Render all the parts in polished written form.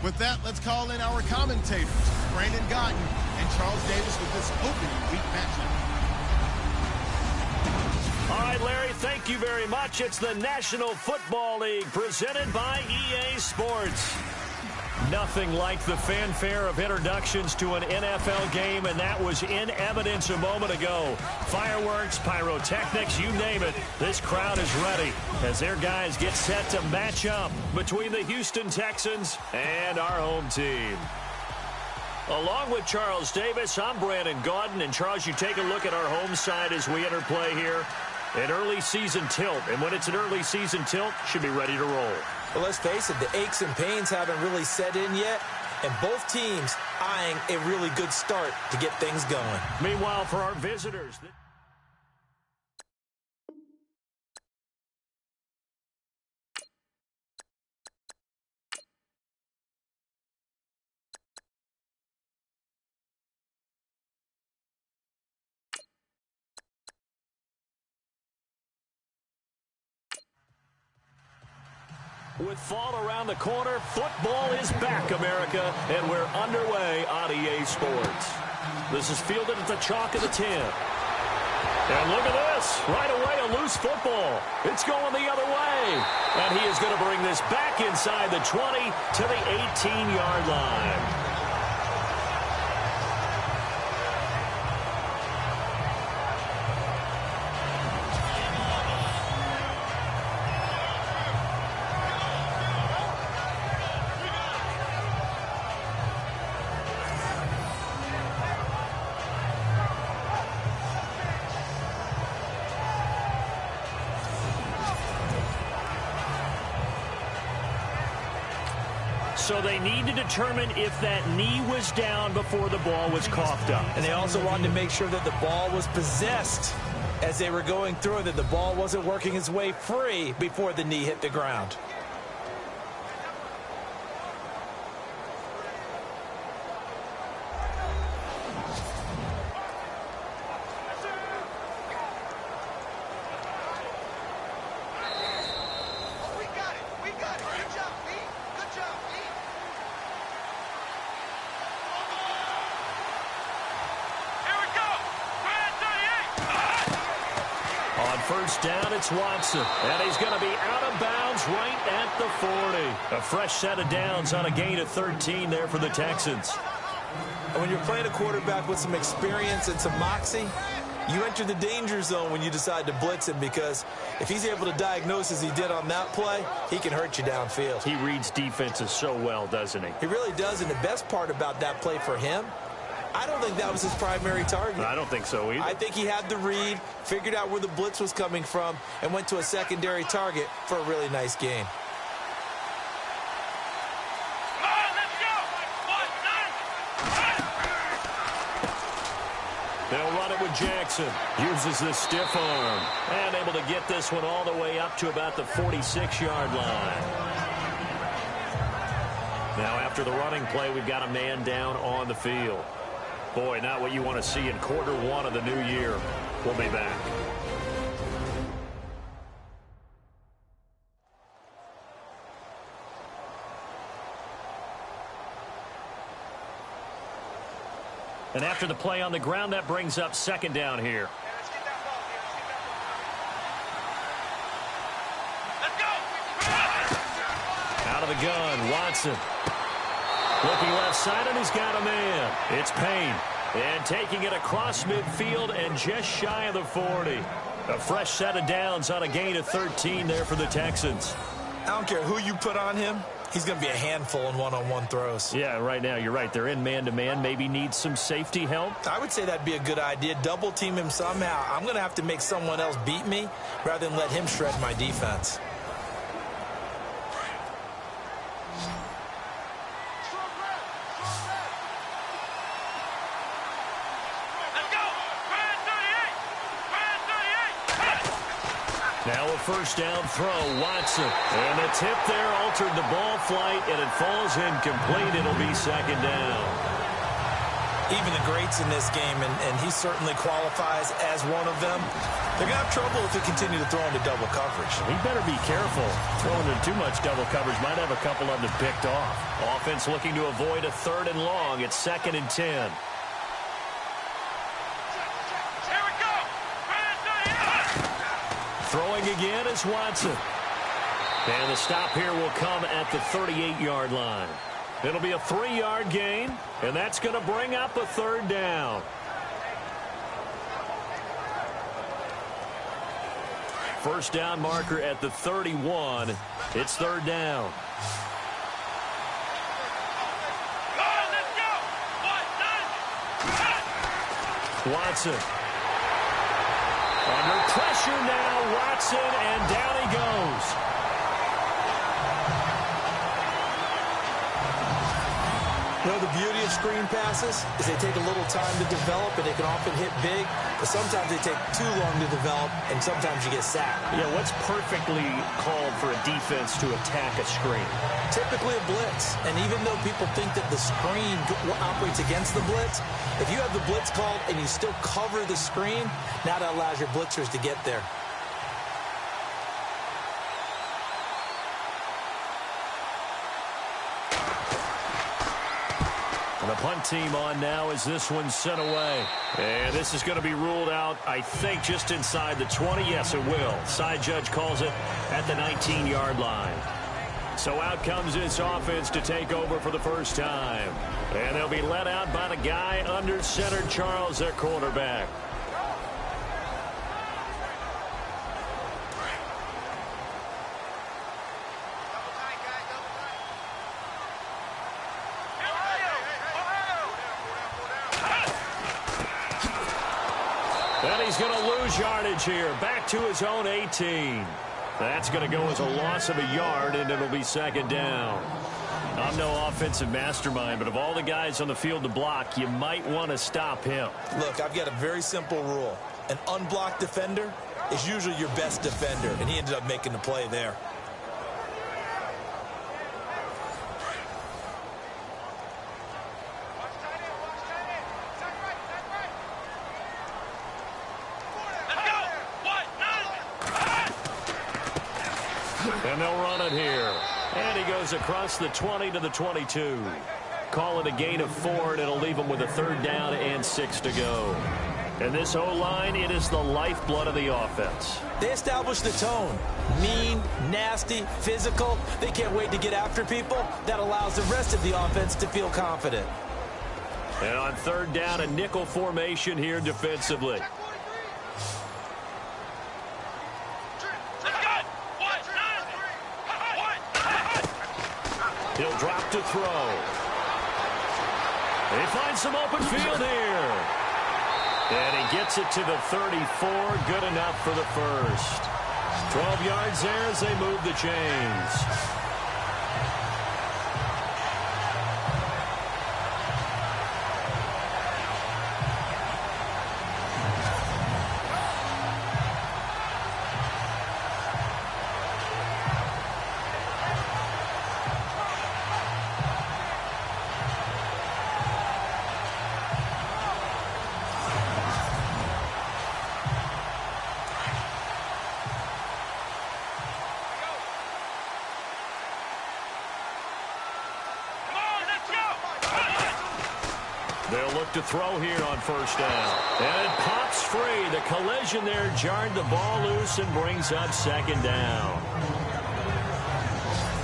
With that, let's call in our commentators, Brandon Gotton and Charles Davis, with this opening week matchup. All right, Larry, thank you very much. It's the National Football League presented by EA Sports. Nothing like the fanfare of introductions to an NFL game, and that was in evidence a moment ago. Fireworks, pyrotechnics, you name it. This crowd is ready as their guys get set to match up between the Houston Texans and our home team. Along with Charles Davis, I'm Brandon Gordon. And, Charles, you take a look at our home side as we enter play here. An early season tilt. And when it's an early season tilt, should be ready to roll. Well, let's face it, the aches and pains haven't really set in yet. And both teams eyeing a really good start to get things going. Meanwhile, for our visitors... With fall around the corner, football is back, America, and we're underway on EA Sports. This is fielded at the chalk of the 10. And look at this. Right away, a loose football. It's going the other way. And he is going to bring this back inside the 20 to the 18-yard line. So they need to determine if that knee was down before the ball was coughed up. And they also wanted to make sure that the ball was possessed as they were going through it, that the ball wasn't working its way free before the knee hit the ground. First down, it's Watson. And he's going to be out of bounds right at the 40. A fresh set of downs on a gain of 13 there for the Texans. And when you're playing a quarterback with some experience and some moxie, you enter the danger zone when you decide to blitz him, because if he's able to diagnose as he did on that play, he can hurt you downfield. He reads defenses so well, doesn't he? He really does, and the best part about that play for him, I don't think that was his primary target. I don't think so either. I think he had the read, figured out where the blitz was coming from, and went to a secondary target for a really nice gain. They'll run it with Jackson. Uses the stiff arm. And able to get this one all the way up to about the 46-yard line. Now after the running play, we've got a man down on the field. Boy, not what you want to see in quarter one of the new year. We'll be back. And after the play on the ground, that brings up second down here. Out of the gun, Watson. Looking left side, and he's got a man. It's Payne. And taking it across midfield and just shy of the 40. A fresh set of downs on a gain of 13 there for the Texans. I don't care who you put on him. He's going to be a handful in one-on-one throws. Yeah, right now, you're right. They're in man-to-man. Maybe need some safety help. I would say that'd be a good idea. Double team him somehow. I'm going to have to make someone else beat me rather than let him shred my defense. Now a first down throw, Watson. And the tip there altered the ball flight, and it falls incomplete. It'll be second down. Even the greats in this game, and he certainly qualifies as one of them, they're going to have trouble if they continue to throw into double coverage. He better be careful. Throwing into too much double coverage might have a couple of them picked off. Offense looking to avoid a 3rd and long. It's 2nd and 10. Here we go. Throwing again is Watson. And the stop here will come at the 38-yard line. It'll be a 3-yard gain, and that's going to bring up a 3rd down. First down marker at the 31. It's 3rd down. Watson. Under pressure now, Watson, and down he goes. You know, the beauty of screen passes is they take a little time to develop, and they can often hit big, but sometimes they take too long to develop, and sometimes you get sacked. Yeah, what's perfectly called for a defense to attack a screen? Typically a blitz, and even though people think that the screen operates against the blitz, if you have the blitz called and you still cover the screen, now that allows your blitzers to get there. And the punt team on now as this one's sent away. And this is going to be ruled out, I think, just inside the 20. Yes, it will. Side judge calls it at the 19-yard line. So out comes this offense to take over for the first time. And they'll be led out by the guy under center, Charles, their quarterback. And he's going to lose yardage here. Back to his own 18. That's going to go as a loss of a yard, and it'll be 2nd down. I'm no offensive mastermind, but of all the guys on the field to block, you might want to stop him. Look, I've got a very simple rule. An unblocked defender is usually your best defender, and he ended up making the play there. And they'll run it here. And he goes across the 20 to the 22. Call it a gain of 4, and it'll leave them with a 3rd down and 6 to go. And this O-line, it is the lifeblood of the offense. They establish the tone. Mean, nasty, physical. They can't wait to get after people. That allows the rest of the offense to feel confident. And on 3rd down, a nickel formation here defensively. He'll drop to throw. They find some open field here. And he gets it to the 34. Good enough for the first. 12 yards there as they move the chains. They'll look to throw here on 1st down. And it pops free. The collision there jarred the ball loose and brings up 2nd down.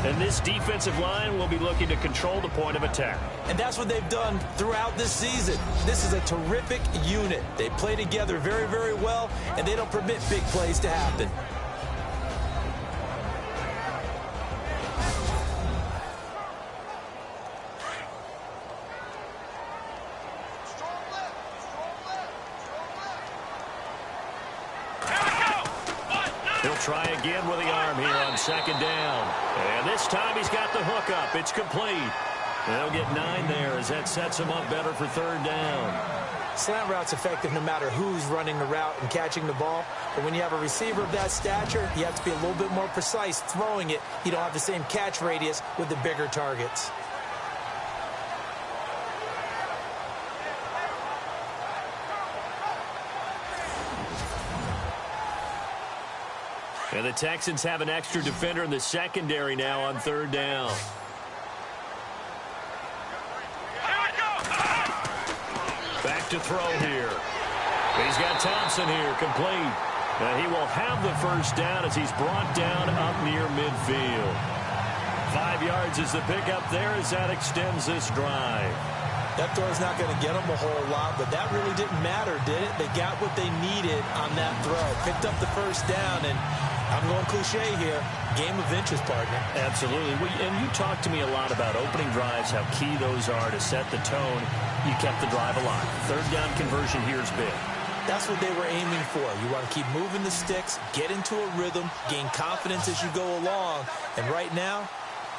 And this defensive line will be looking to control the point of attack. And that's what they've done throughout this season. This is a terrific unit. They play together very, very well, and they don't permit big plays to happen. He'll try again with the arm here on 2nd down. And this time he's got the hook up. It's complete. They'll get 9 there as that sets him up better for 3rd down. Slant route's effective no matter who's running the route and catching the ball. But when you have a receiver of that stature, you have to be a little bit more precise throwing it. You don't have the same catch radius with the bigger targets. And the Texans have an extra defender in the secondary now on third down. Back to throw here. He's got Thompson here, complete. He will have the first down as he's brought down up near midfield. 5 yards is the pickup there as that extends this drive. That throw's not going to get them a whole lot, but that really didn't matter, did it? They got what they needed on that throw. Picked up the first down, and I'm going cliche here. Game of inches, partner. Absolutely. And you talked to me a lot about opening drives, how key those are to set the tone. You kept the drive alive. Third down conversion here is big. That's what they were aiming for. You want to keep moving the sticks, get into a rhythm, gain confidence as you go along. And right now,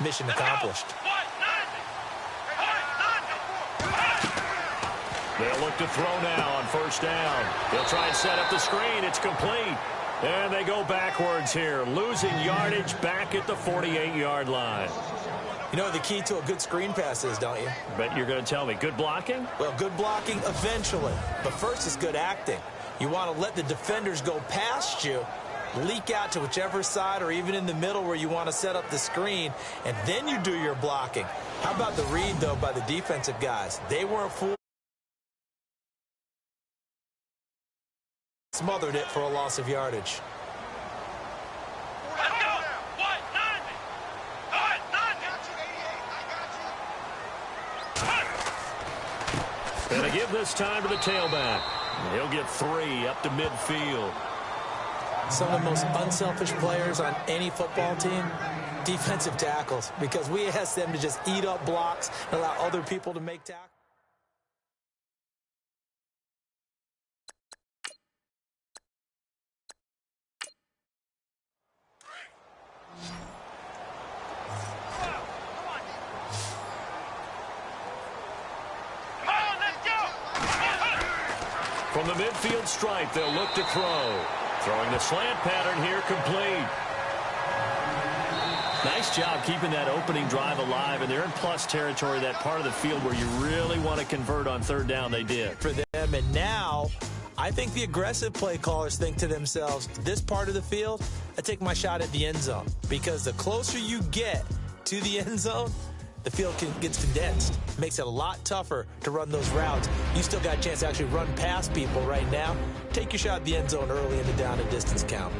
mission accomplished. They'll look to throw now on first down. They'll try and set up the screen. It's complete. And they go backwards here, losing yardage back at the 48-yard line. You know what the key to a good screen pass is, don't you? But you're going to tell me, good blocking? Well, good blocking eventually. But first is good acting. You want to let the defenders go past you, leak out to whichever side or even in the middle where you want to set up the screen, and then you do your blocking. How about the read, though, by the defensive guys? They weren't fooled. Smothered it for a loss of yardage. And to give this time to the tailback. He'll get 3 up to midfield. Some of the most unselfish players on any football team, defensive tackles, because we ask them to just eat up blocks and allow other people to make tackles. From the midfield stripe, they'll look to throw. Throwing the slant pattern here, complete. Nice job keeping that opening drive alive, and they're in plus territory, that part of the field where you really want to convert on third down. They did. For them, and now I think the aggressive play callers think to themselves, this part of the field, I take my shot at the end zone, because the closer you get to the end zone, the field gets condensed. Makes it a lot tougher to run those routes. You still got a chance to actually run past people right now. Take your shot at the end zone early in the down and distance count.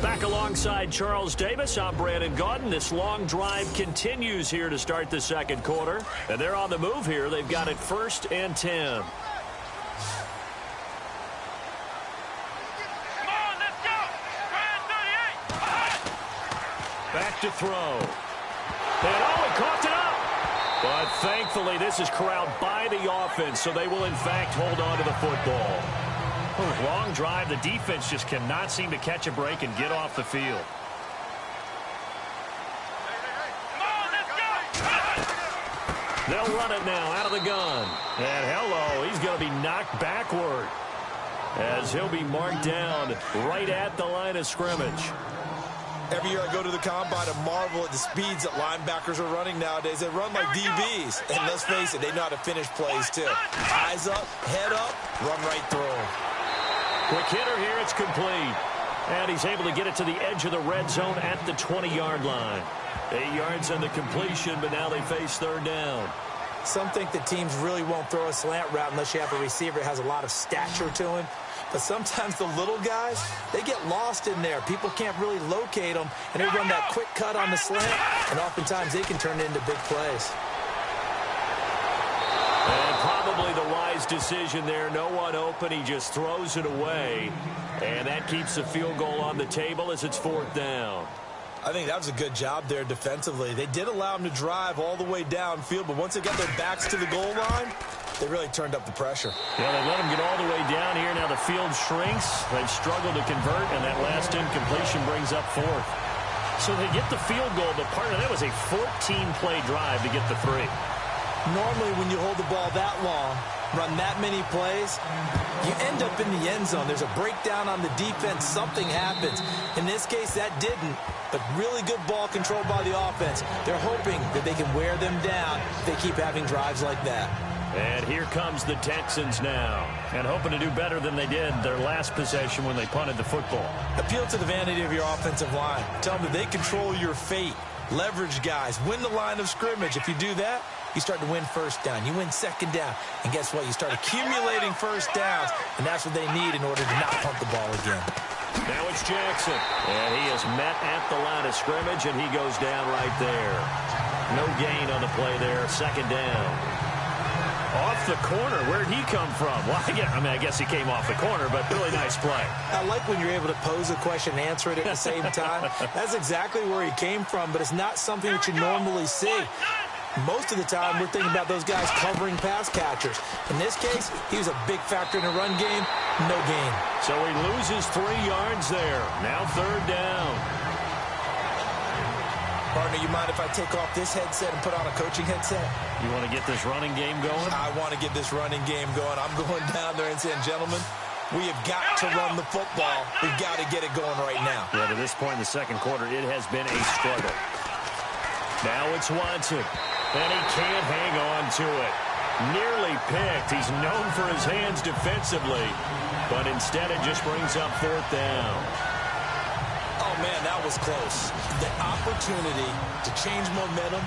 Back alongside Charles Davis, I'm Brandon Gaudin. This long drive continues here to start the second quarter. And they're on the move here. They've got it 1st and 10. Back to throw. And he coughed it up. But thankfully, this is corralled by the offense, so they will, in fact, hold on to the football. Long drive. The defense just cannot seem to catch a break and get off the field. They'll run it now out of the gun. And hello, he's going to be knocked backward as he'll be marked down right at the line of scrimmage. Every year I go to the combine and marvel at the speeds that linebackers are running nowadays. They run like DBs. And let's face it, they know how to finish plays too. Eyes up, head up, run right through them. Quick hitter here, it's complete. And he's able to get it to the edge of the red zone at the 20-yard line. 8 yards on the completion, but now they face third down. Some think that teams really won't throw a slant route unless you have a receiver that has a lot of stature to him. But sometimes the little guys, they get lost in there. People can't really locate them, and they run that quick cut on the slant, and oftentimes they can turn it into big plays. And probably the wise decision there. No one open. He just throws it away. And that keeps the field goal on the table as it's 4th down. I think that was a good job there defensively. They did allow them to drive all the way downfield, but once they got their backs to the goal line, they really turned up the pressure. Yeah, they let them get all the way down here. Now the field shrinks. They've struggled to convert, and that last incompletion brings up 4th. So they get the field goal, but part of that was a 14-play drive to get the 3. Normally, when you hold the ball that long, run that many plays, you end up in the end zone. There's a breakdown on the defense. Something happens. In this case, that didn't, but really good ball control by the offense. They're hoping that they can wear them down if they keep having drives like that. And here comes the Texans now. And hoping to do better than they did their last possession when they punted the football. Appeal to the vanity of your offensive line. Tell them that they control your fate. Leverage guys. Win the line of scrimmage. If you do that, you start to win first down. You win second down. And guess what? You start accumulating first downs. And that's what they need in order to not punt the ball again. Now it's Jackson. And he is met at the line of scrimmage, and he goes down right there. No gain on the play there. Second down. Off the corner. Where'd he come from? Well, I guess he came off the corner, but really nice play. I like when you're able to pose a question and answer it at the same time. That's exactly where he came from, but it's not something that you normally see. Most of the time, we're thinking about those guys covering pass catchers. In this case, he was a big factor in the run game. No gain. So he loses 3 yards there. Now third down. Partner, you mind if I take off this headset and put on a coaching headset? You want to get this running game going? I want to get this running game going. I'm going down there and saying, gentlemen, we have got to run the football. We've got to get it going right now. Yeah, to this point in the second quarter, it has been a struggle. Now it's Watson. And he can't hang on to it. Nearly picked. He's known for his hands defensively. But instead, it just brings up fourth down. Oh, man, that was close. The opportunity to change momentum,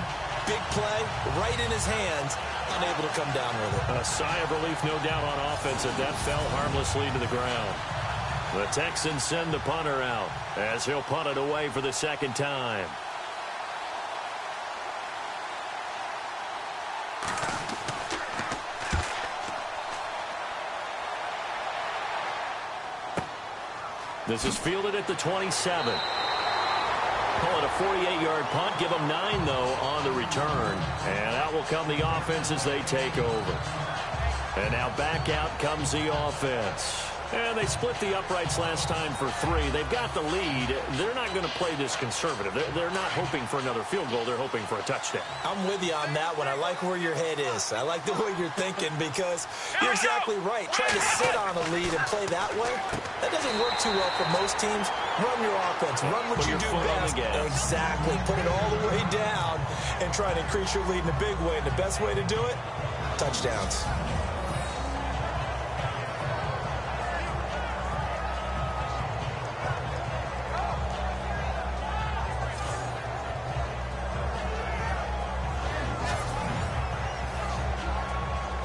big play, right in his hands, unable to come down with it. A sigh of relief, no doubt, on offense, as that fell harmlessly to the ground. The Texans send the punter out as he'll punt it away for the second time. This is fielded at the 27. Call it a 48-yard punt. Give them 9, though, on the return. And out will come the offense as they take over. And now back out comes the offense. And they split the uprights last time for 3. They've got the lead. They're not going to play this conservative. They're not hoping for another field goal. They're hoping for a touchdown. I'm with you on that one. I like where your head is. I like the way you're thinking because you're exactly right. Trying to sit on a lead and play that way, that doesn't work too well for most teams. Run your offense. Run what you do best. Exactly. Put it all the way down and try to increase your lead in a big way. And the best way to do it, touchdowns.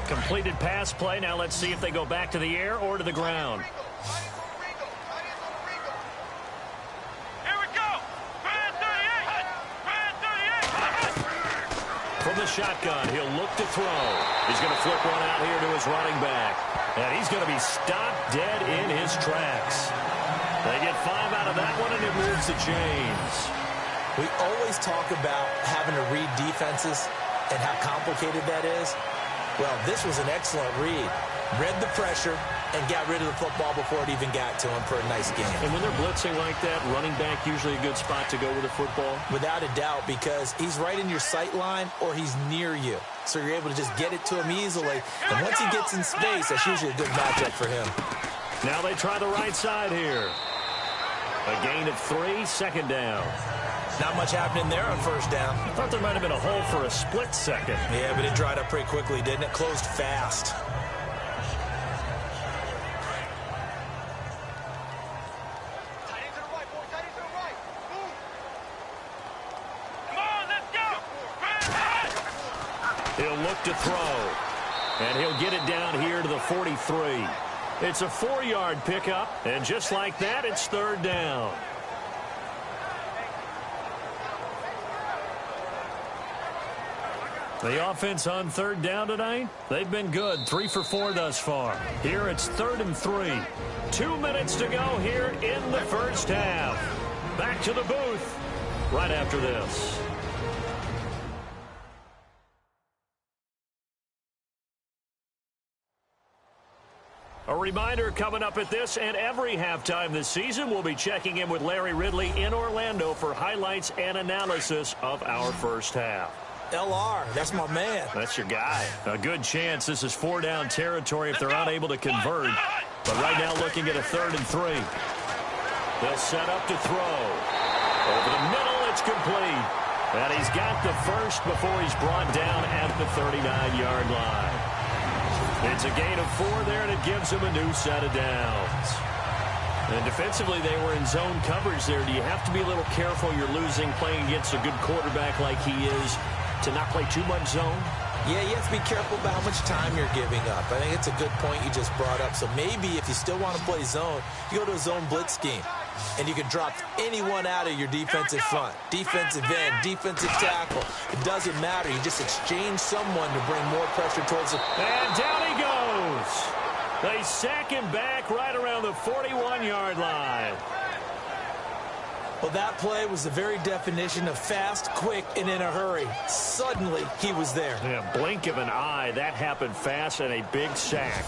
Completed pass play. Now let's see if they go back to the air or to the ground. Here we go. Brand 38. Brand 38. From the shotgun, he'll look to throw. He's going to flip one out here to his running back. And he's going to be stopped dead in his tracks. They get 5 out of that one, and it moves the chains. We always talk about having to read defenses and how complicated that is. Well, this was an excellent read. Read the pressure and got rid of the football before it even got to him for a nice game. And when they're blitzing like that, running back usually a good spot to go with the football? Without a doubt, because he's right in your sight line or he's near you. So you're able to just get it to him easily. And once he gets in space, that's usually a good matchup for him. Now they try the right side here. A gain of 3, second down. Not much happening there on first down. I thought there might have been a hole for a split second. Yeah, but it dried up pretty quickly, didn't it? Closed fast. Come on, let's go. He'll look to throw. And he'll get it down here to the 43. It's a 4-yard pickup. And just like that, it's third down. The offense on third down tonight, they've been good. 3 for 4 thus far. Here it's 3rd and 3. 2 minutes to go here in the first half. Back to the booth right after this. A reminder coming up at this and every halftime this season, we'll be checking in with Larry Ridley in Orlando for highlights and analysis of our first half. LR, that's my man. That's your guy. A good chance this is 4-down territory if they're unable to convert. But right now looking at a 3rd and 3. They'll set up to throw. Over the middle, it's complete. And he's got the first before he's brought down at the 39-yard line. It's a gain of 4 there, and it gives them a new set of downs. And defensively, they were in zone coverage there. Do you have to be a little careful? You're losing playing against a good quarterback like he is to not play too much zone? Yeah, you have to be careful about how much time you're giving up. I think it's a good point you just brought up. So maybe if you still want to play zone, you go to a zone blitz scheme. And you can drop anyone out of your defensive front. Defensive end, defensive tackle. It doesn't matter. You just exchange someone to bring more pressure towards it. And down he goes. They sack him back right around the 41-yard line. Well, that play was the very definition of fast, quick, and in a hurry. Suddenly, he was there. Yeah, blink of an eye. That happened fast and a big sack.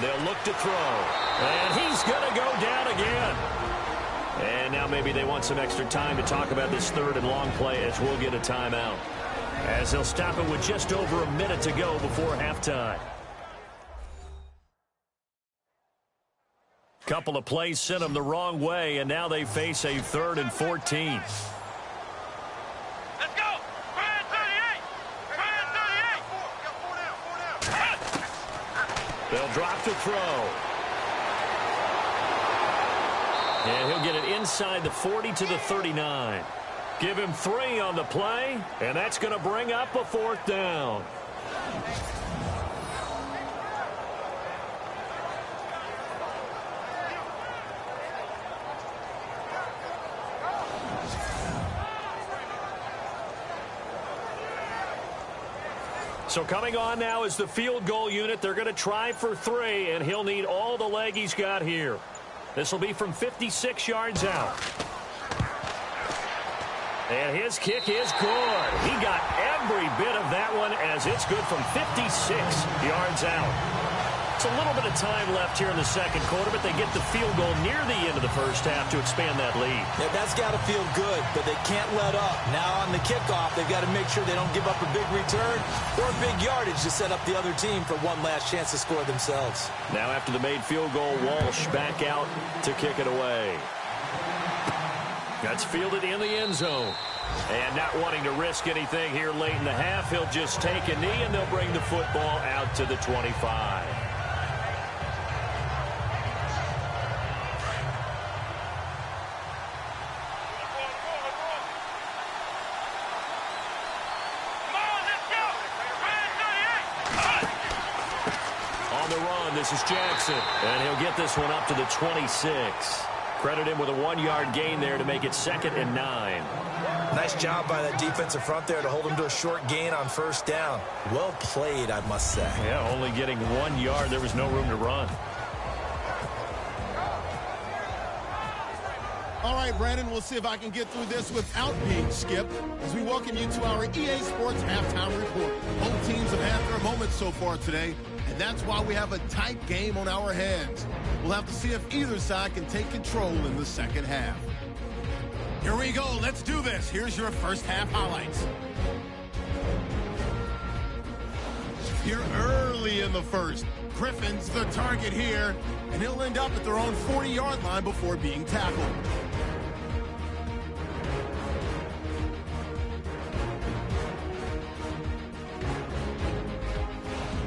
They'll look to throw. And he's going to go down again. And now maybe they want some extra time to talk about this third and long play as we'll get a timeout. As they'll stop it with just over a minute to go before halftime. Couple of plays sent them the wrong way, and now they face a 3rd and 14. They'll drop to throw. And he'll get it inside the 40 to the 39. Give him 3 on the play, and that's going to bring up a 4th down. So coming on now is the field goal unit. They're going to try for 3, and he'll need all the leg he's got here. This will be from 56 yards out. And his kick is good. He got every bit of that one as it's good from 56 yards out. It's a little bit of time left here in the second quarter, but they get the field goal near the end of the first half to expand that lead. Yeah, that's got to feel good, but they can't let up. Now on the kickoff, they've got to make sure they don't give up a big return or big yardage to set up the other team for one last chance to score themselves. Now after the made field goal, Walsh back out to kick it away. That's fielded in the end zone. And not wanting to risk anything here late in the half, he'll just take a knee, and they'll bring the football out to the 25. This is Jackson, and he'll get this one up to the 26. Credit him with a 1-yard gain there to make it 2nd and 9. Nice job by that defensive front there to hold him to a short gain on first down. Well played, I must say. Yeah, only getting 1 yard. There was no room to run. All right, Brandon, we'll see if I can get through this without being skipped as we welcome you to our EA Sports Halftime Report. Both teams have had their moments so far today, and that's why we have a tight game on our hands. We'll have to see if either side can take control in the second half. Here we go. Let's do this. Here's your first half highlights. Here early in the first, Griffin's the target here, and he'll end up at their own 40-yard line before being tackled.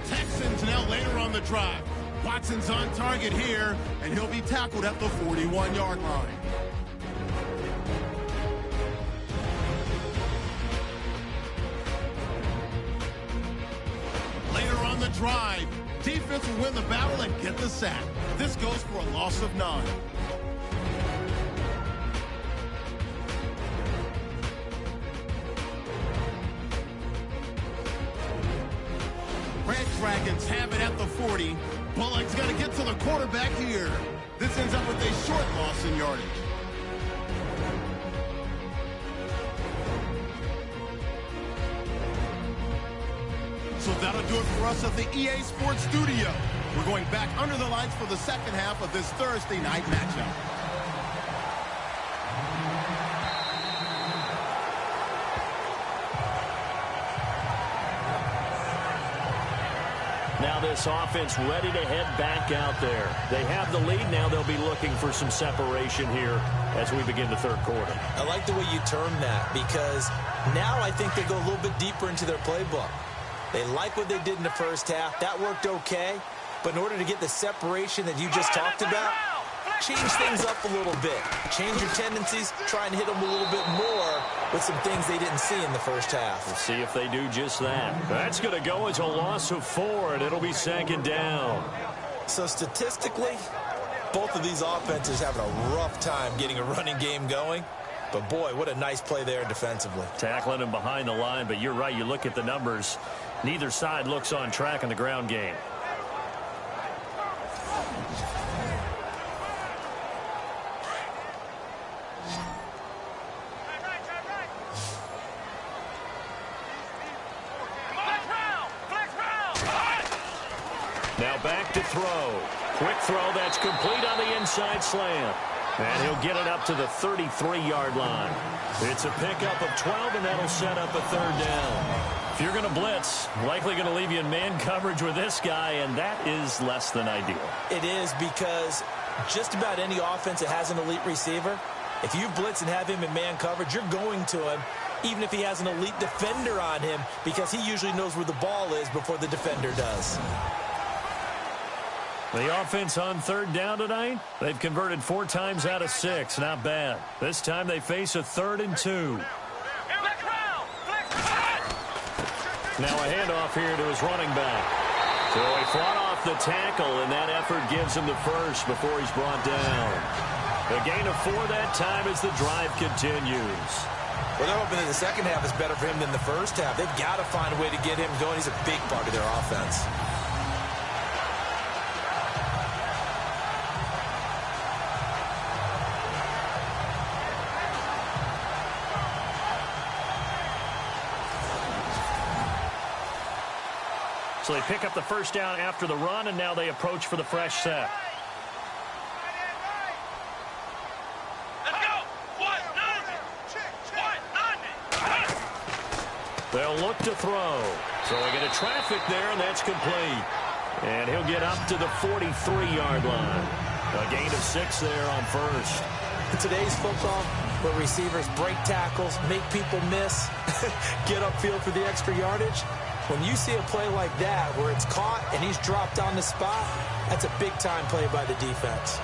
Texans now later on the drive. Watson's on target here, and he'll be tackled at the 41-yard line. Later on the drive, defense will win the battle and get the sack. This goes for a loss of 9. Red Dragons have it at the 40. Bullock's got to get to the quarterback here. This ends up with a short loss in yardage. That'll do it for us at the EA Sports Studio. We're going back under the lights for the second half of this Thursday night matchup. Now this offense ready to head back out there. They have the lead. Now they'll be looking for some separation here as we begin the third quarter. I like the way you term that, because now I think they go a little bit deeper into their playbook. They like what they did in the first half. That worked okay. But in order to get the separation that you just talked about, change things up a little bit. Change your tendencies. Try and hit them a little bit more with some things they didn't see in the first half. We'll see if they do just that. That's going to go as a loss of 4, and it'll be second down. So statistically, both of these offenses having a rough time getting a running game going. But, boy, what a nice play there defensively. Tackling him behind the line, but you're right. You look at the numbers. Neither side looks on track in the ground game. Now back to throw. Quick throw that's complete on the inside slant. And he'll get it up to the 33-yard line. It's a pickup of 12, and that'll set up a third down. If you're going to blitz, likely going to leave you in man coverage with this guy, and that is less than ideal. It is, because just about any offense that has an elite receiver, if you blitz and have him in man coverage, you're going to him, even if he has an elite defender on him, because he usually knows where the ball is before the defender does. The offense on third down tonight, they've converted 4 times out of 6. Not bad. This time they face a 3rd and 2. Now a handoff here to his running back. So he fought off the tackle, and that effort gives him the first before he's brought down. A gain of 4 that time as the drive continues. Well, they're hoping that the second half is better for him than the first half. They've got to find a way to get him going. He's a big part of their offense. So they pick up the first down after the run, and now they approach for the fresh set. Let's go. 190. They'll look to throw. So they get a traffic there, and that's complete. And he'll get up to the 43-yard line. A gain of 6 there on first. In today's football, where receivers break tackles, make people miss, get upfield for the extra yardage, when you see a play like that where it's caught and he's dropped on the spot, that's a big-time play by the defense.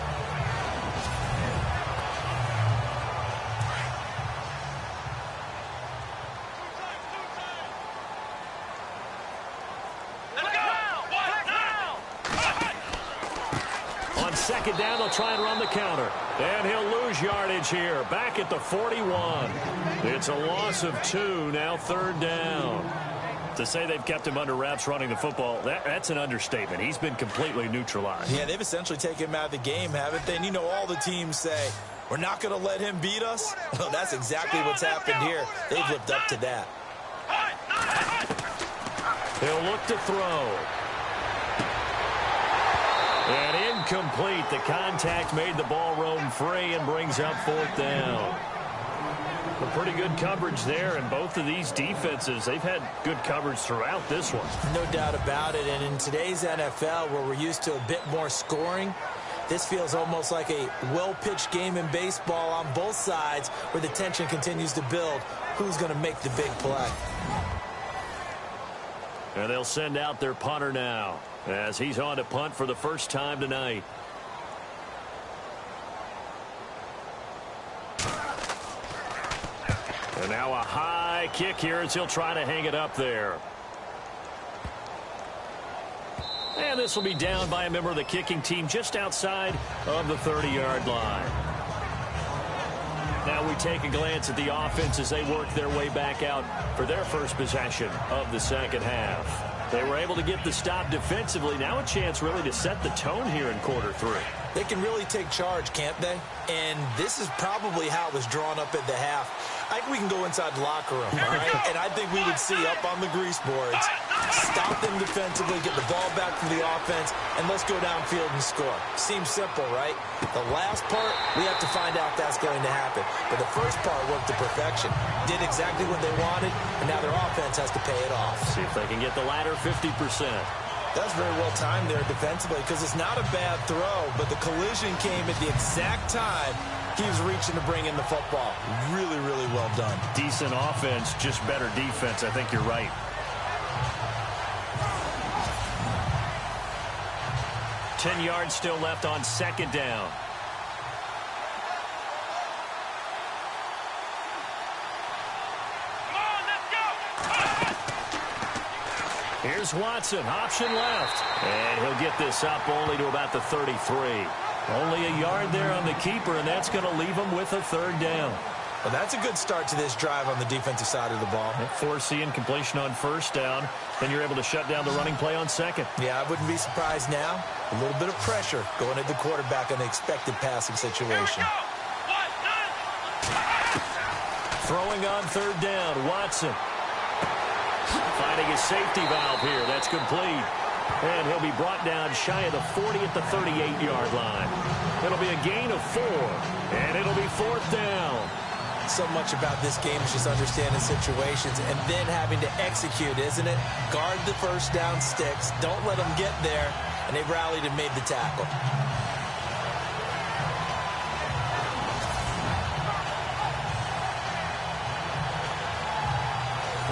On second down, they'll try and run the counter. And he'll lose yardage here, back at the 41. It's a loss of 2, now third down. To say they've kept him under wraps running the football, that's an understatement. He's been completely neutralized. Yeah, they've essentially taken him out of the game, haven't they? And you know all the teams say, we're not going to let him beat us. Well, that's exactly what's happened here. They've lived up to that. He'll look to throw. And incomplete. The contact made the ball roam free and brings up 4th down. A pretty good coverage there, and both of these defenses, they've had good coverage throughout this one. No doubt about it, and in today's NFL, where we're used to a bit more scoring, this feels almost like a well-pitched game in baseball on both sides, where the tension continues to build. Who's going to make the big play? And they'll send out their punter now, as he's on to punt for the first time tonight. And now a high kick here as he'll try to hang it up there. And this will be down by a member of the kicking team just outside of the 30-yard line. Now we take a glance at the offense as they work their way back out for their first possession of the second half. They were able to get the stop defensively. Now a chance really to set the tone here in quarter 3. They can really take charge, can't they? And this is probably how it was drawn up at the half. I think we can go inside the locker room, all right? And I think we would see up on the grease boards, stop them defensively, get the ball back from the offense, and let's go downfield and score. Seems simple, right? The last part, we have to find out if that's going to happen. But the first part worked to perfection. Did exactly what they wanted, and now their offense has to pay it off. See if they can get the latter 50%. That's very well timed there defensively because it's not a bad throw, but the collision came at the exact time he was reaching to bring in the football. Really, really well done. Decent offense, just better defense. I think you're right. Ten yards still left on second down. Here's Watson, option left. And he'll get this up only to about the 33. Only a yard there on the keeper, and that's going to leave him with a third down. Well, that's a good start to this drive on the defensive side of the ball. Forcing completion on first down. Then you're able to shut down the running play on second. Yeah, I wouldn't be surprised now. A little bit of pressure going at the quarterback in the expected passing situation. Throwing on third down, Watson. Finding his safety valve here. That's complete. And he'll be brought down shy of the 40 at the 38-yard line. It'll be a gain of 4, and it'll be fourth down. So much about this game is just understanding situations and then having to execute, isn't it? Guard the first down sticks. Don't let them get there. And they rallied and made the tackle.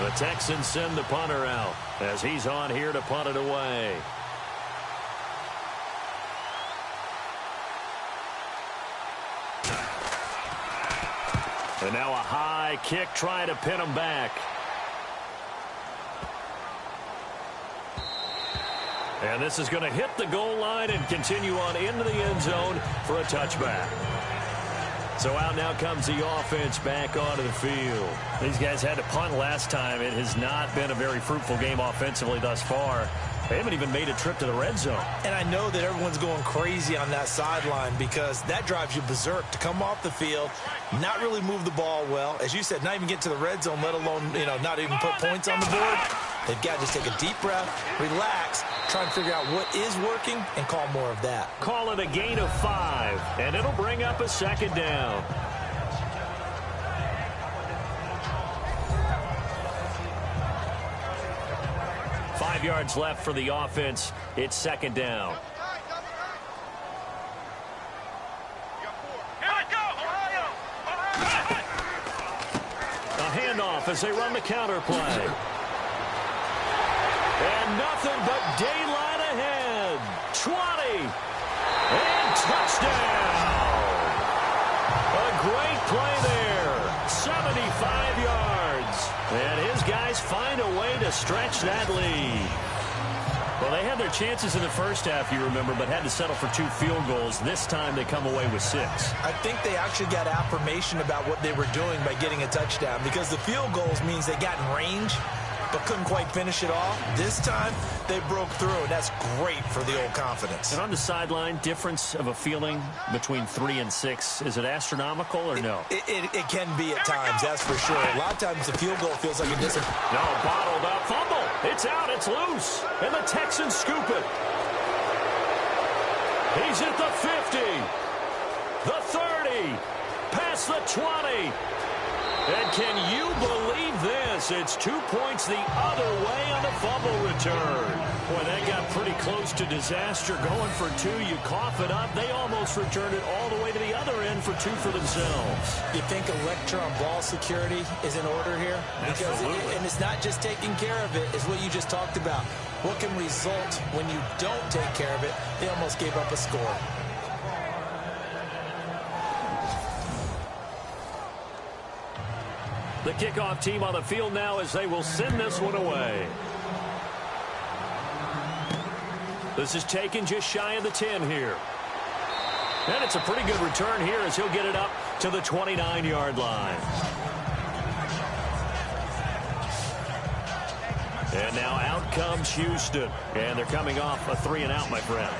The Texans send the punter out as he's on here to punt it away. And now a high kick trying to pin him back. And this is going to hit the goal line and continue on into the end zone for a touchback. So out now comes the offense back onto the field. These guys had to punt last time. It has not been a very fruitful game offensively thus far. They haven't even made a trip to the red zone. And I know that everyone's going crazy on that sideline because that drives you berserk to come off the field, not really move the ball well. As you said, not even get to the red zone, let alone, not even put points on the board. They've got to just take a deep breath, relax, try and figure out what is working, and call more of that. Call it a gain of 5, and it'll bring up a second down. Five yards left for the offense. It's second down. A handoff as they run the counter play. And nothing but daylight ahead. 20. And touchdown. A great play there. 75 yards. And his guys find a way to stretch that lead. Well, they had their chances in the first half, you remember, but had to settle for 2 field goals. This time they come away with 6. I think they actually got affirmation about what they were doing by getting a touchdown because the field goals means they got in range but couldn't quite finish it off. This time, they broke through, and that's great for the old confidence. And on the sideline, difference of a feeling between 3 and 6, is it astronomical or no? It can be at times, that's for sure. A lot of times the field goal feels like a disappointment. No, bottled up, fumble. It's out, it's loose. And the Texans scoop it. He's at the 50, the 30, past the 20. And can you believe this? It's 2 points the other way on the fumble return. Boy, that got pretty close to disaster. Going for 2, you cough it up. They almost returned it all the way to the other end for 2 for themselves. You think electron ball security is in order here? Absolutely. And it's not just taking care of it. It's what you just talked about. What can result when you don't take care of it? They almost gave up a score. The kickoff team on the field now as they will send this one away. This is taken just shy of the 10 here. And it's a pretty good return here as he'll get it up to the 29-yard line. And now out comes Houston. And they're coming off a 3-and-out, my friend.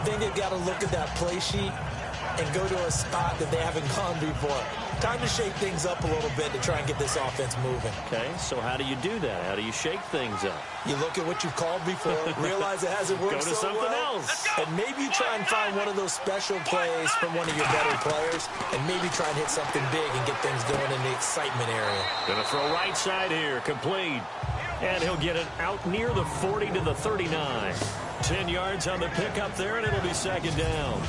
think they've got to look at that play sheet and go to a spot that they haven't gone before. Time to shake things up a little bit to try and get this offense moving. Okay, so how do you do that? How do you shake things up? You look at what you've called before, realize it hasn't worked Go to so something well, else. and maybe you try and find one of those special plays from one of your better players, and maybe try and hit something big and get things going in the excitement area. Gonna throw right side here, complete. And he'll get it out near the 40 to the 39. 10 yards on the pickup there, and it'll be second down.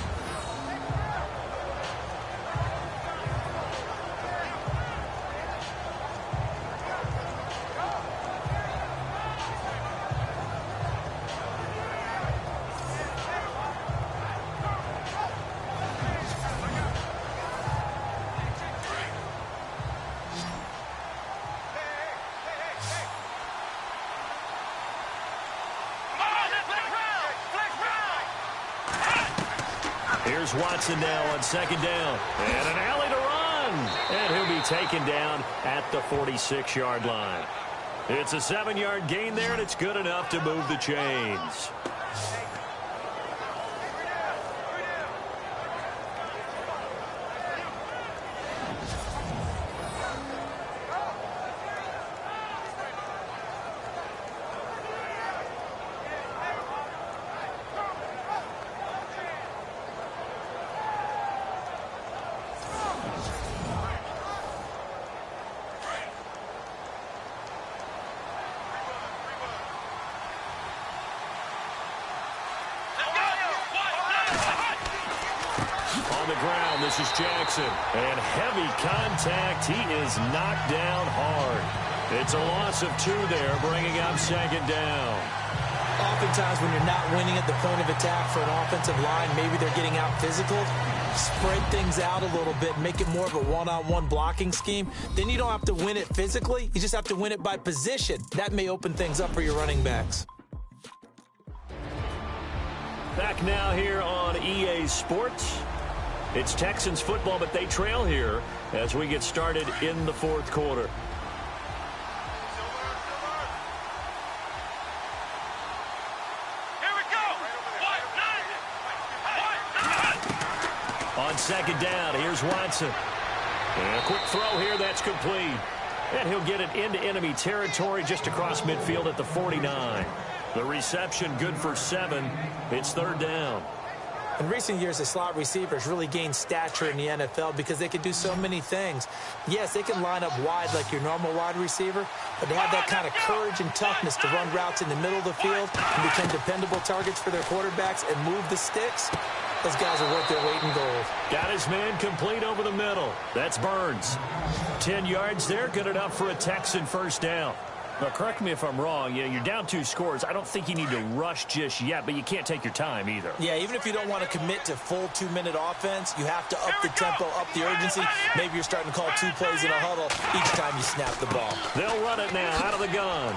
Here's Watson now on second down. And an alley to run. And he'll be taken down at the 46-yard line. It's a 7-yard gain there, and it's good enough to move the chains. On the ground, this is Jackson. And heavy contact. He is knocked down hard. It's a loss of 2 there, bringing up second down. Oftentimes when you're not winning at the point of attack for an offensive line, maybe they're getting out physical, spread things out a little bit, make it more of a one-on-one blocking scheme. Then you don't have to win it physically. You just have to win it by position. That may open things up for your running backs. Back now here on EA Sports. It's Texans football, but they trail here as we get started in the fourth quarter. Here we go. On second down, here's Watson. And a quick throw here, that's complete. And he'll get it into enemy territory just across midfield at the 49. The reception good for 7. It's third down. In recent years, the slot receivers really gained stature in the NFL because they can do so many things. Yes, they can line up wide like your normal wide receiver, but they have that kind of courage and toughness to run routes in the middle of the field and become dependable targets for their quarterbacks and move the sticks. Those guys are worth their weight in gold. Got his man complete over the middle. That's Burns. 10 yards there, good enough for a Texan first down. Now, correct me if I'm wrong. You know, you're down 2 scores. I don't think you need to rush just yet, but you can't take your time either. Yeah, even if you don't want to commit to full 2-minute offense, you have to up the tempo, up the urgency. Maybe you're starting to call 2 plays in a huddle each time you snap the ball. They'll run it now out of the gun.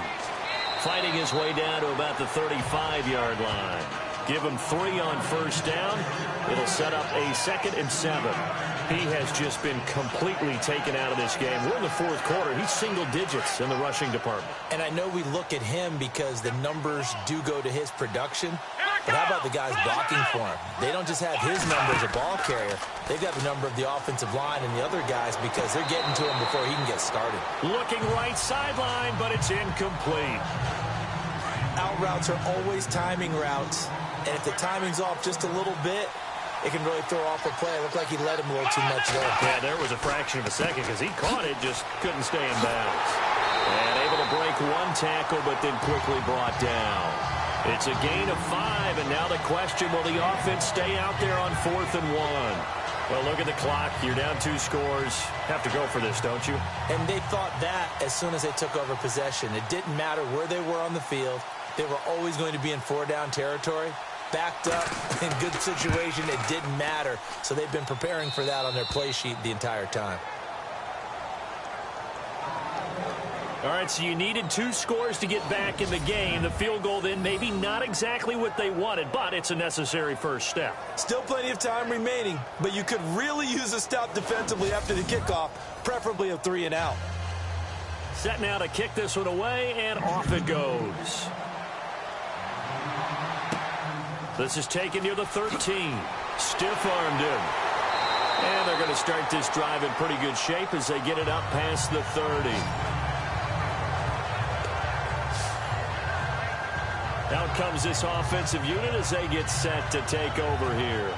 Fighting his way down to about the 35-yard line. Give him 3 on first down. It'll set up a 2nd and 7. He has just been completely taken out of this game. We're in the fourth quarter. He's single digits in the rushing department. And I know we look at him because the numbers do go to his production. But how about the guys blocking for him? They don't just have his number as a ball carrier. They've got the number of the offensive line and the other guys because they're getting to him before he can get started. Looking right sideline, but it's incomplete. Out routes are always timing routes. And if the timing's off just a little bit, it can really throw off a play. It looked like he let him a little too much there. Yeah, there was a fraction of a second because he caught it, just couldn't stay in bounds. And able to break 1 tackle, but then quickly brought down. It's a gain of 5, and now the question, will the offense stay out there on 4th and 1? Well, look at the clock. You're down 2 scores. Have to go for this, don't you? And they thought that as soon as they took over possession. It didn't matter where they were on the field. They were always going to be in 4-down territory. Backed up, in good situation, it didn't matter. So they've been preparing for that on their play sheet the entire time. All right, so you needed 2 scores to get back in the game. The field goal then maybe not exactly what they wanted, but it's a necessary first step. Still plenty of time remaining, but you could really use a stop defensively after the kickoff, preferably a 3 and out. Set now to kick this one away, and off it goes. This is taken near the 13. Stiff-armed him. And they're going to start this drive in pretty good shape as they get it up past the 30. Out comes this offensive unit as they get set to take over here.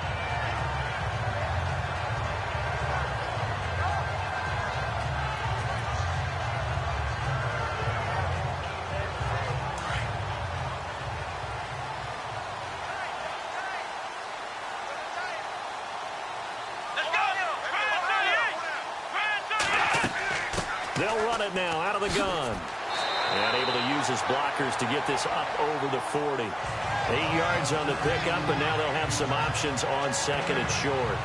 They'll run it now out of the gun. And able to use his blockers to get this up over the 40. 8 yards on the pickup, and now they'll have some options on second and short.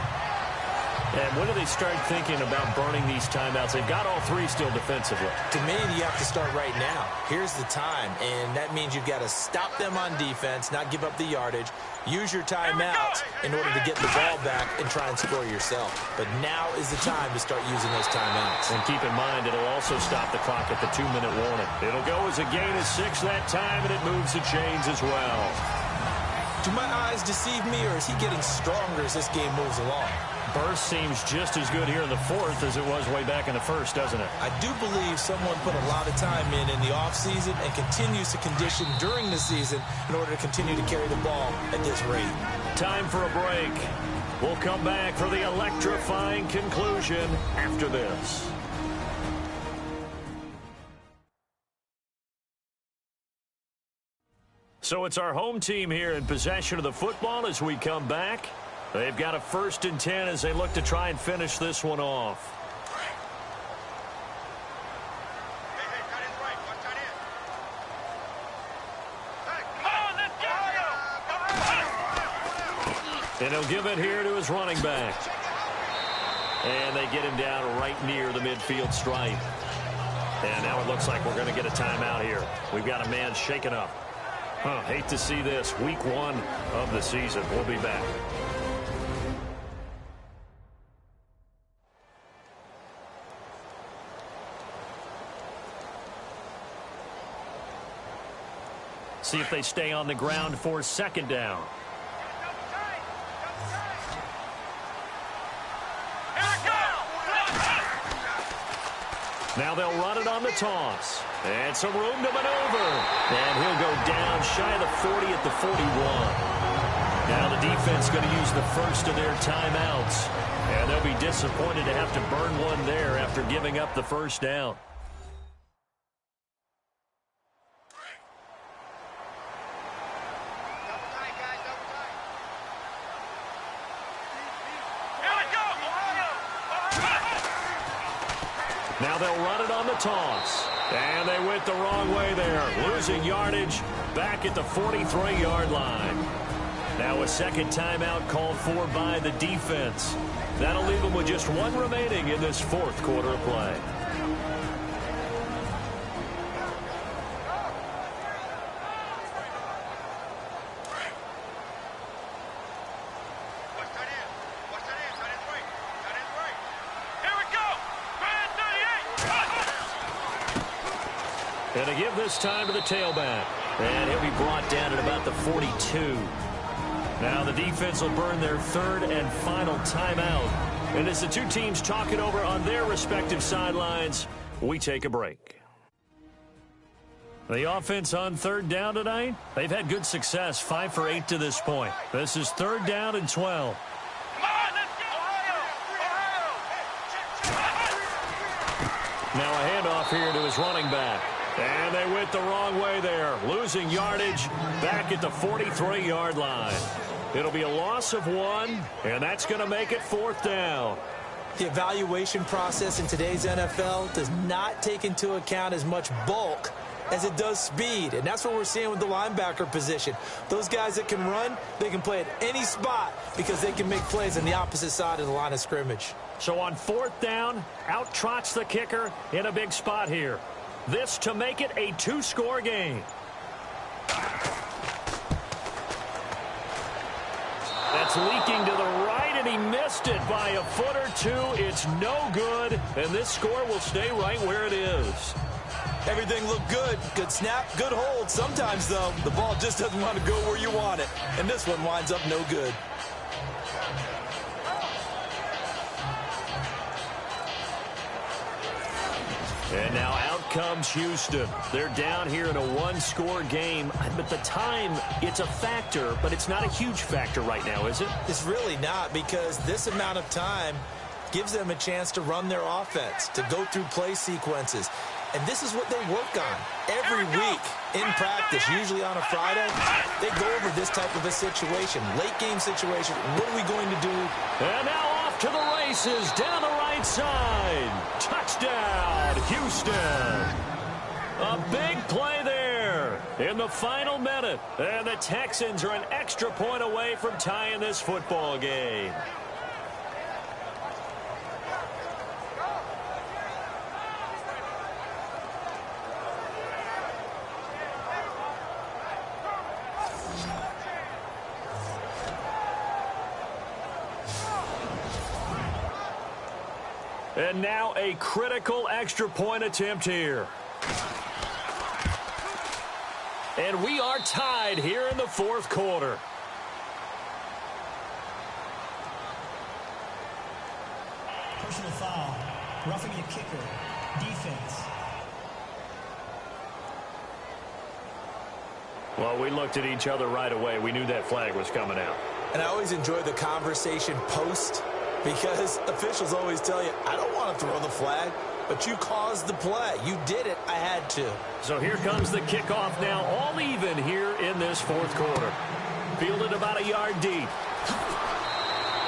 And when do they start thinking about burning these timeouts? They've got all three still defensively. To me, you have to start right now. Here's the time, and that means you've got to stop them on defense, not give up the yardage. Use your timeouts in order to get the ball back and try and score yourself. But now is the time to start using those timeouts. And keep in mind, it'll also stop the clock at the 2-minute warning. It'll go as a gain of 6 that time, and it moves the chains as well. Do my eyes deceive me, or is he getting stronger as this game moves along? Burst seems just as good here in the fourth as it was way back in the first, doesn't it? I do believe someone put a lot of time in the offseason and continues to condition during the season in order to continue to carry the ball at this rate. Time for a break. We'll come back for the electrifying conclusion after this. So it's our home team here in possession of the football as we come back. They've got a 1st and 10 as they look to try and finish this one off. And he'll give it here to his running back. And they get him down right near the midfield stripe. And now it looks like we're going to get a timeout here. We've got a man shaken up. Hate to see this. Week 1 of the season. We'll be back. See if they stay on the ground for 2nd down. Now they'll run it on the toss. And some room to maneuver. And he'll go down shy of the 40 at the 41. Now the defense going to use the first of their timeouts. And they'll be disappointed to have to burn one there after giving up the first down. Now they'll run it on the toss. And they went the wrong way there. Losing yardage back at the 43-yard line. Now a 2nd timeout called for by the defense. That'll leave them with just 1 remaining in this 4th quarter of play. And to give this time to the tailback. And he'll be brought down at about the 42. Now the defense will burn their 3rd and final timeout. And as the two teams talk it over on their respective sidelines, we take a break. The offense on 3rd down tonight, they've had good success, 5 for 8 to this point. This is 3rd down and 12. Now a handoff here to his running back. And they went the wrong way there, losing yardage back at the 43-yard line. It'll be a loss of 1, and that's going to make it 4th down. The evaluation process in today's NFL does not take into account as much bulk as it does speed, and that's what we're seeing with the linebacker position. Those guys that can run, they can play at any spot because they can make plays on the opposite side of the line of scrimmage. So on 4th down, out trots the kicker in a big spot here. This to make it a 2-score game. That's leaking to the right, and he missed it by a foot or two. It's no good, and this score will stay right where it is. Everything looked good. Good snap, good hold. Sometimes, though, the ball just doesn't want to go where you want it. And this one winds up no good. And now out comes Houston. They're down here in a one-score game. But the time, it's a factor, but it's not a huge factor right now, is it? It's really not, because this amount of time gives them a chance to run their offense, to go through play sequences. And this is what they work on every week in practice, usually on a Friday. They go over this type of a situation, late-game situation. What are we going to do? And now off to the races, down the right side. Touchdown, Houston. A big play there in the final minute. And the Texans are an extra point away from tying this football game. And now a critical extra point attempt here. And we are tied here in the fourth quarter. Personal foul. Roughing the kicker. Defense. Well, we looked at each other right away. We knew that flag was coming out. And I always enjoy the conversation post, because officials always tell you, I don't want to throw the flag, but you caused the play. You did it. I had to. So here comes the kickoff now, all even here in this fourth quarter. Fielded about a yard deep.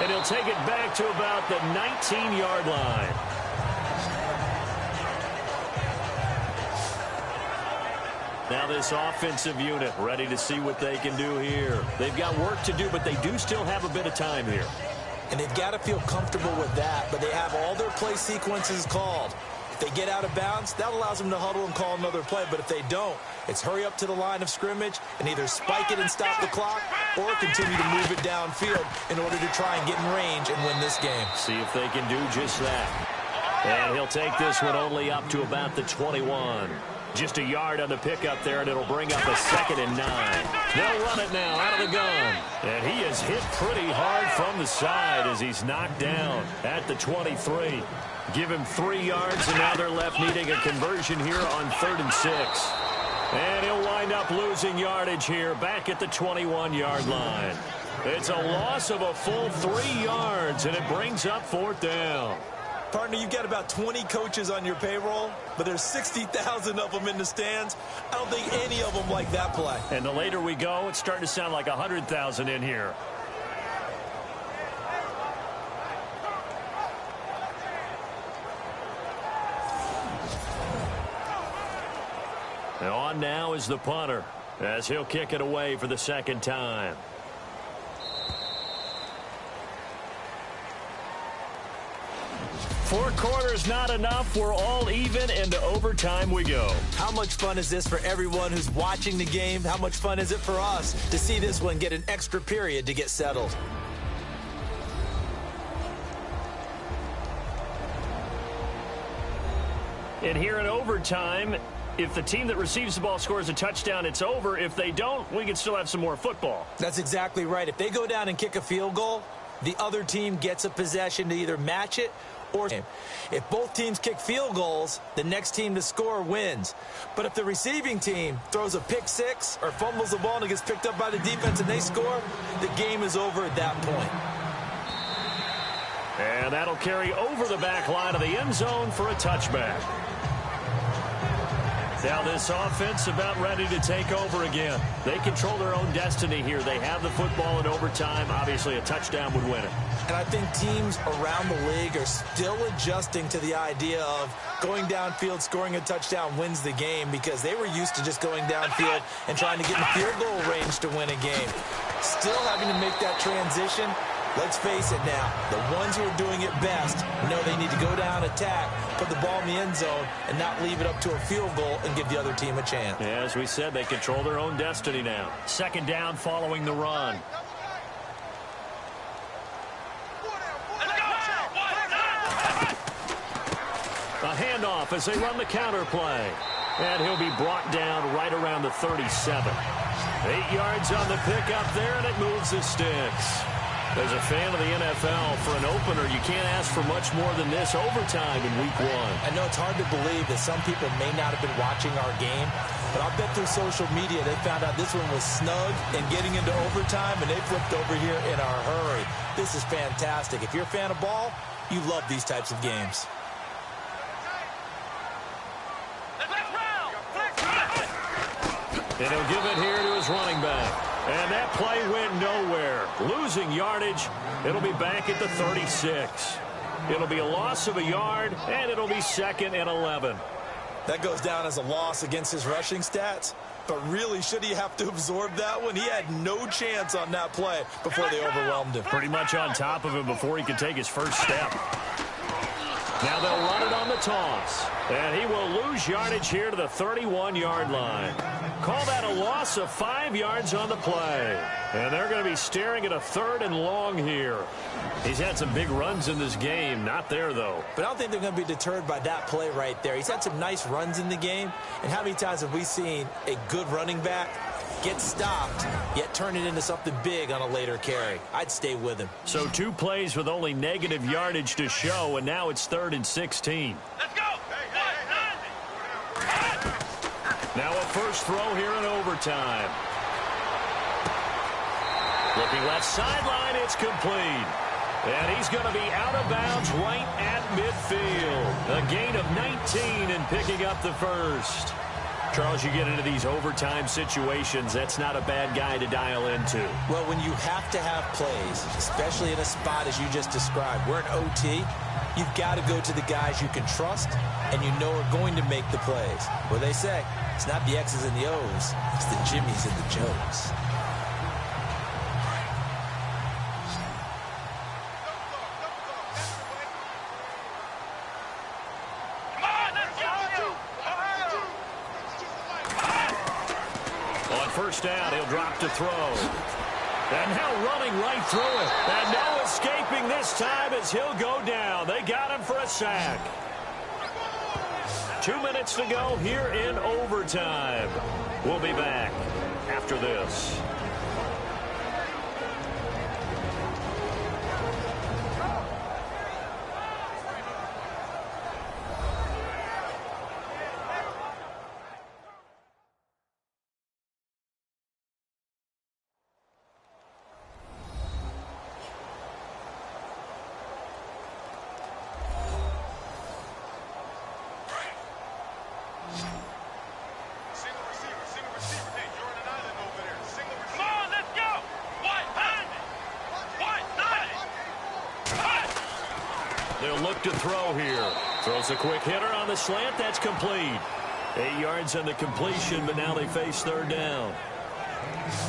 And he'll take it back to about the 19-yard line. Now this offensive unit ready to see what they can do here. They've got work to do, but they do still have a bit of time here. And they've got to feel comfortable with that, but they have all their play sequences called. If they get out of bounds, that allows them to huddle and call another play. But if they don't, it's hurry up to the line of scrimmage and either spike it and stop the clock or continue to move it downfield in order to try and get in range and win this game. See if they can do just that. And he'll take this one only up to about the 21. Just a yard on the pickup there, and it'll bring up a 2nd and 9. They'll run it now out of the gun. And he is hit pretty hard from the side as he's knocked down at the 23. Give him 3 yards, and now they're left needing a conversion here on 3rd and 6. And he'll wind up losing yardage here back at the 21-yard line. It's a loss of a full 3 yards, and it brings up 4th down. Partner, you've got about 20 coaches on your payroll, but there's 60,000 of them in the stands. I don't think any of them like that play. And the later we go, it's starting to sound like 100,000 in here. And on now is the punter, as he'll kick it away for the 2nd time. 4 quarters not enough. We're all even, and to overtime we go. How much fun is this for everyone who's watching the game? How much fun is it for us to see this one get an extra period to get settled? And here in overtime, if the team that receives the ball scores a touchdown, it's over. If they don't, we can still have some more football. That's exactly right. If they go down and kick a field goal, the other team gets a possession to either match it or if both teams kick field goals, the next team to score wins. But if the receiving team throws a pick 6 or fumbles the ball and it gets picked up by the defense and they score, the game is over at that point. And that'll carry over the back line of the end zone for a touchback. Now this offense about ready to take over again. They control their own destiny here. They have the football in overtime. Obviously, a touchdown would win it. And I think teams around the league are still adjusting to the idea of going downfield, scoring a touchdown wins the game, because they were used to just going downfield and trying to get in field goal range to win a game. Still having to make that transition. Let's face it now, the ones who are doing it best know they need to go down, attack, put the ball in the end zone, and not leave it up to a field goal and give the other team a chance. Yeah, as we said, they control their own destiny now. 2nd down following the run. handoff as they run the counter play. And he'll be brought down right around the 37. 8 yards on the pickup there, and it moves the sticks. As a fan of the NFL, for an opener, you can't ask for much more than this overtime in Week 1. I know it's hard to believe that some people may not have been watching our game, but I'll bet through social media they found out this one was snug and getting into overtime, and they flipped over here in a hurry. This is fantastic. If you're a fan of ball, you love these types of games. And he'll give it here to his running back. And that play went nowhere. Losing yardage. It'll be back at the 36. It'll be a loss of a yard, and it'll be 2nd and 11. That goes down as a loss against his rushing stats. But really, should he have to absorb that one? He had no chance on that play before they overwhelmed him. Pretty much on top of him before he could take his first step. Now they'll run it on the toss. And he will lose yardage here to the 31-yard line. Call that a loss of 5 yards on the play. And they're going to be staring at a 3rd and long here. He's had some big runs in this game. Not there, though. But I don't think they're going to be deterred by that play right there. He's had some nice runs in the game. And how many times have we seen a good running back get stopped, yet turn it into something big on a later carry? I'd stay with him. So 2 plays with only negative yardage to show, and now it's 3rd and 16. Let's go. Now a first throw here in overtime. Looking left sideline, it's complete. And he's going to be out of bounds right at midfield. A gain of 19 and picking up the first. Charles, you get into these overtime situations, that's not a bad guy to dial into. Well, when you have to have plays, especially in a spot as you just described, we're in OT, you've got to go to the guys you can trust and you know are going to make the plays. Well, they say, it's not the X's and the O's, it's the Jimmies and the Joes. First down, he'll drop to throw. And now running right through it. And no escaping this time as he'll go down. They got him for a sack. 2 minutes to go here in overtime. We'll be back after this. They'll look to throw here. Throws a quick hitter on the slant. That's complete. 8 yards on the completion, but now they face 3rd down.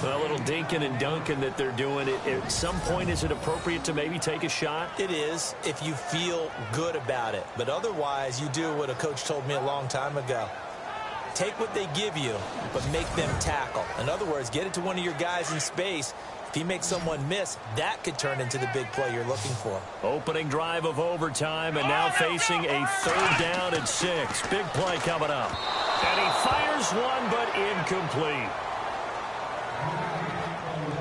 A little dinking and dunking that they're doing. At some point, is it appropriate to maybe take a shot? It is if you feel good about it. But otherwise, you do what a coach told me a long time ago. Take what they give you, but make them tackle. In other words, get it to one of your guys in space. If he makes someone miss, that could turn into the big play you're looking for. Opening drive of overtime, and now facing a 3rd down and 6. Big play coming up. And he fires one, but incomplete.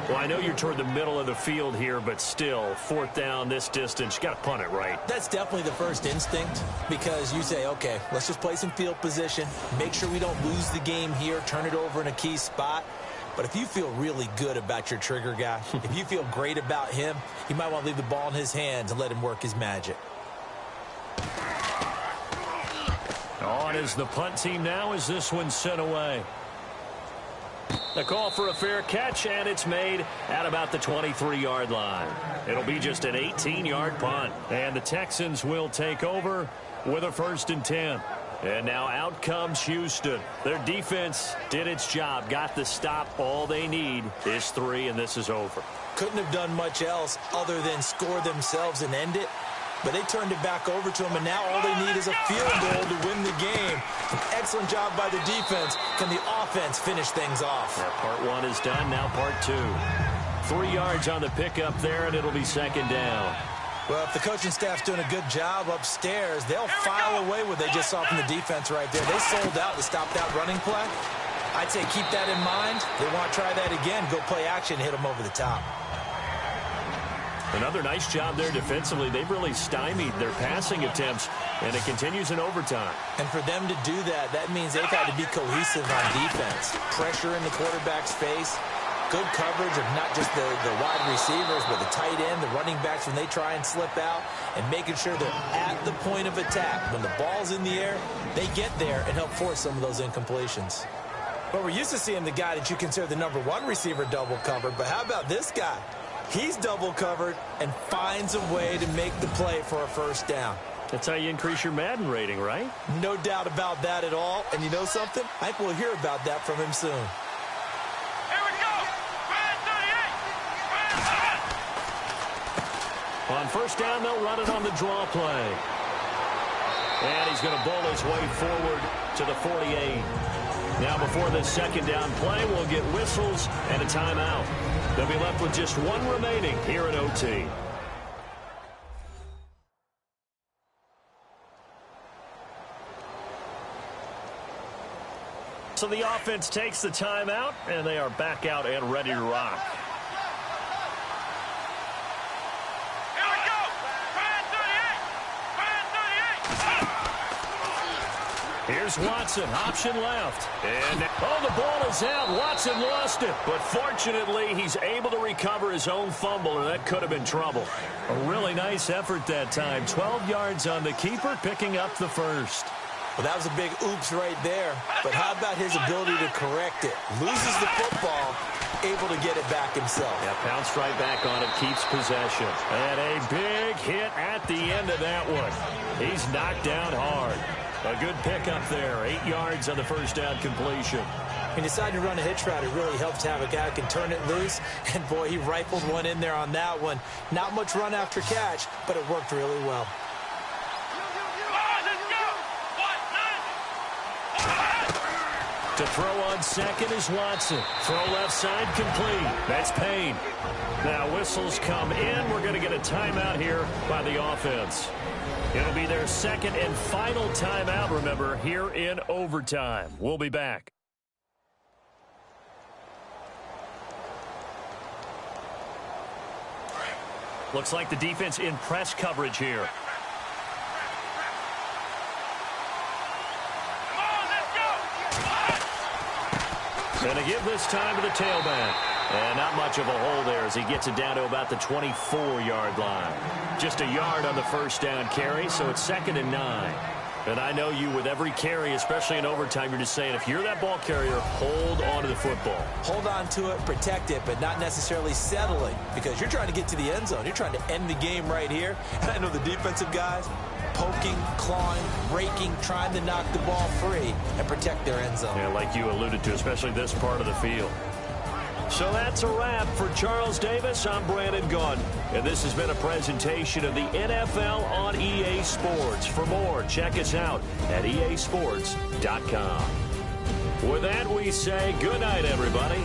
Well, I know you're toward the middle of the field here, but still, 4th down this distance, you got to punt it right. That's definitely the first instinct, because you say, okay, let's just play some field position, make sure we don't lose the game here, turn it over in a key spot. But if you feel really good about your trigger guy, if you feel great about him, you might want to leave the ball in his hands and let him work his magic. On is the punt team now as this one's sent away. The call for a fair catch, and it's made at about the 23-yard line. It'll be just an 18-yard punt. And the Texans will take over with a 1st and 10. And now out comes Houston. Their defense did its job, got the stop. All they need is 3, and this is over. Couldn't have done much else other than score themselves and end it. But they turned it back over to them, and now all they need is a field goal to win the game. An excellent job by the defense. Can the offense finish things off? Yeah, part 1 is done, now part 2. 3 yards on the pickup there, and it'll be 2nd down. Well, if the coaching staff's doing a good job upstairs, they'll file away what they just saw from the defense right there. They sold out to stop that running play. I'd say keep that in mind. They want to try that again. Go play action, hit them over the top. Another nice job there defensively. They've really stymied their passing attempts, and it continues in overtime. And for them to do that, that means they've had to be cohesive on defense. Pressure in the quarterback's face. Good coverage of not just the wide receivers, but the tight end, the running backs when they try and slip out, and making sure they're at the point of attack. When the ball's in the air, they get there and help force some of those incompletions. But we're used to seeing the guy that you consider the #1 receiver double covered, but how about this guy? He's double covered and finds a way to make the play for a first down. That's how you increase your Madden rating, right? No doubt about that at all. And you know something? I think we'll hear about that from him soon. Here we go. On first down, they'll run it on the draw play. And he's going to bowl his way forward to the 48. Now before this second down play, we'll get whistles and a timeout. They'll be left with just one remaining here at OT. So the offense takes the timeout, and they are back out and ready to rock. Here's Watson, option left. And the ball is out. Watson lost it. But fortunately, he's able to recover his own fumble, and that could have been trouble. A really nice effort that time. 12 yards on the keeper, picking up the first. Well, that was a big oops right there. But how about his ability to correct it? Loses the football, able to get it back himself. Yeah, pounced right back on it, keeps possession. And a big hit at the end of that one. He's knocked down hard. A good pickup there, 8 yards on the first down completion. He decided to run a hitch route. It really helps to have a guy who can turn it loose. And, boy, he rifled one in there on that one. Not much run after catch, but it worked really well. To throw on second is Watson. Throw left side complete. That's Payne. Now whistles come in. We're going to get a timeout here by the offense. It'll be their second and final timeout, remember, here in overtime. We'll be back. Looks like the defense in press coverage here. Going to give this time to the tailback. And not much of a hole there as he gets it down to about the 24-yard line. Just a yard on the first down carry, so it's 2nd and 9. And I know you, with every carry, especially in overtime, you're just saying, if you're that ball carrier, hold on to the football. Hold on to it, protect it, but not necessarily settling, because you're trying to get to the end zone. You're trying to end the game right here. And I know the defensive guys, poking, clawing, raking, trying to knock the ball free and protect their end zone. Yeah, like you alluded to, especially this part of the field. So that's a wrap for Charles Davis. I'm Brandon Gunn, and this has been a presentation of the NFL on EA Sports. For more, check us out at easports.com. With that, we say good night, everybody.